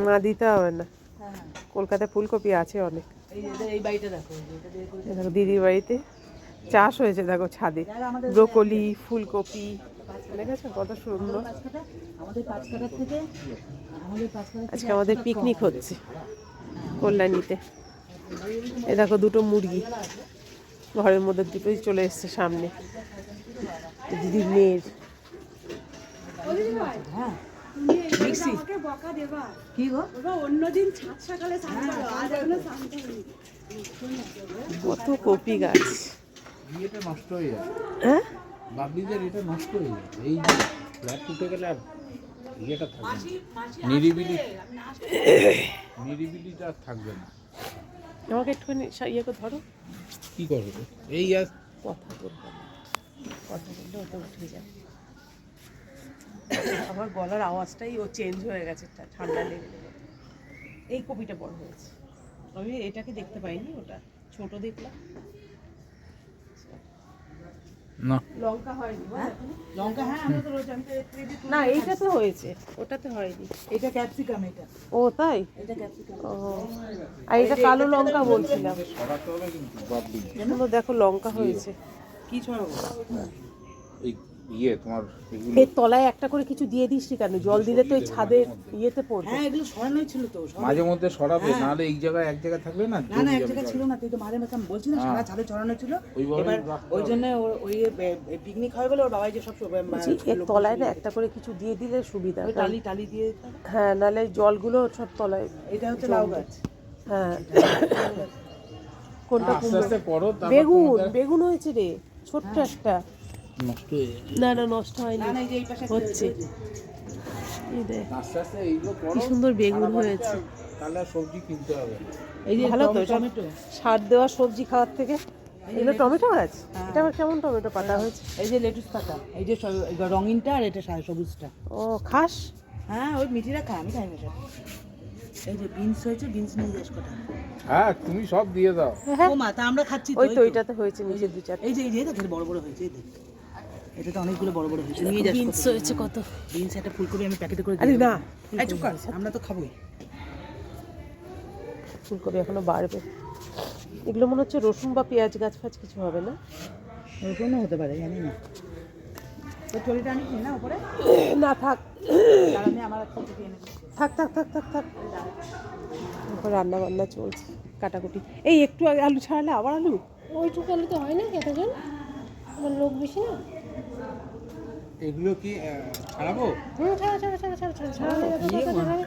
না দিতে হবে না, কলকাতায় ফুলকপি আছে অনেক। এই বাড়িটা দেখো, দেখো দিদির বাড়িতে চাষ হয়েছে, দেখো ছাদে ব্রোকলি, ফুলকপি, দেখেছো কত সুন্দর। আমাদের পাঁচ কাটার থেকে আজকে আমাদের পিকনিক হচ্ছে কল্যাণীতে। এ দেখো দুটো মুরগি ঘরের মধ্যে, দুটোই চলে এসছে সামনে দিদির মেয়ের। কত কপি গাছ। এটা নষ্ট হয়ে যায়, হ্যাঁ বাবলিদের এটা নষ্ট হয়ে যায়। এই যে ফ্ল্যাট উঠে গেলে আর ইয়েটা থাকবে না, নিরিবিলিটা আর থাকবে না। আমাকে একটুখানি ইয়ে করে ধরো। কি করবে এই আর কথা বলবো না, কথা বললে ওটা উঠে যায়। আমার গলার আওয়াজটাই ও চেঞ্জ হয়ে গেছে, ঠান্ডা লেগে গেছে। এই কপিটা বড় হয়েছে, আমি এটাকে দেখতে পাইনি, ওটা ছোট দেখলাম। না লঙ্কা হয়নি, লঙ্কা, হ্যাঁ আমরা তো রোজ না এইটা তো হয়েছে, ওটাতে হয়নি। এটা ক্যাপসিকাম, এটা ও তাই, এটা ক্যাপসিকাম। ও আর এটা কালো লঙ্কা বলছিলাম। সরাতে হবে কিন্তু বাবলি। এগুলো দেখো লঙ্কা হয়েছে। কি ছড়াবো? এই ইয়ে তোমার এগুলো এর তলায় একটা করে কিছু দিয়ে দিস কেন? জল দিলে তো এই ছাদের ইয়েতে পড়বে। হ্যাঁ এগুলো সরানোই ছিল তো, মাঝে মধ্যে সরাবে, নাহলে এই জায়গায় এক জায়গায় থাকবে না। না না এক জায়গায় ছিল না, তুই তো মাঝে মাঝে বলছি না সারা ছাদে ছড়ানো ছিল। ওইভাবেই এবার রাখতে ওই হবে। জন্য ওই পিকনিক হয় বলে ওর বাবাই যে সব বলছি, এর তলায় না একটা করে কিছু দিয়ে দিলে সুবিধা। ওই টালি টালি দিয়ে। হ্যাঁ, নাহলে জলগুলো সব তলায়। এটা হচ্ছে লাউ গাছ। হ্যাঁ কোনটা আস্তে কুমড়ো? আস্তে করো, তারপর বেগুন, তোমাদের বেগুন হয়েছে রে ছোট্ট একটা। নষ্ট হয়ে যাবে। না না নষ্ট হয়নি, না না এই যে এই পাশে হচ্ছে। এই দেখ আস্তে আস্তে এইগুলো করো, কি সুন্দর বেগুন সারা বাড়িতে হয়েছে। তাহলে আর সবজি কিনতে হবে না। এই যে ভালো তো, টমেটো। সার দেওয়া সবজি খাওয়ার থেকে। এগুলো টমেটো গাছ? এটা আবার কেমন টমেটো পাতা হয়েছে? এই যে লেটুস পাতা, এই যে রঙিনটা আর এটা সবুজটা। ও খাস? হ্যাঁ ওই মিঠিরা খায়, আমি খাই না সব। এই যে বিনস হয়েছে, বিনস নিয়ে যাস কটা। হ্যাঁ তুমি সব দিয়ে দাও। হ্যাঁ ও মা তা আমরা খাচ্ছি ওই তো ওইটাতে হয়েছে নিচে দু চার। এই যে দেখ বড় বড় হয়েছে, এই দেখ এটা তো অনেকগুলো বড় বড় হয়েছে, নিয়ে যাস। বিনস হয়েছে কত। বিনস একটা ফুলকপি আমি প্যাকেটে করে আরে দিই না, এই চুপ কর, আমরা তো খাবোই। ফুলকপি এখনো বাড়বে। এগুলো মনে হচ্ছে রসুন বা পেঁয়াজ গাছ ফাছ কিছু হবে না? ওরকমও হতে পারে, জানি না। তো চড়িটা আনিস না উপরে? না থাক তার আমি আমার একটা দিয়ে এনে দিচ্ছি। থাক থাক থাক থাক থাক। এখন রান্না বান্না চলছে, কাটাকুটি। এই একটু আগে আলু ছাড়ালে আবার আলু। ওইটুকু আলু তো হয় না, কতজন আমার লোক বেশি না। এগুলো কি ছাড়াবো? ছাড়া ছাড়া ছাড়া ছাড়া ছাড়া ছাড়া কত তাড়াতাড়ি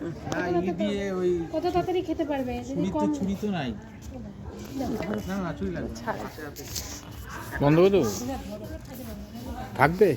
না ই দিয়ে ওই কত তাড়াতাড়ি খেতে পারবে যদি কম। ছুরি তো নাই। না না ছুরি লাগবে। ছাড়া বন্ধ করে দেবো, থাকবে।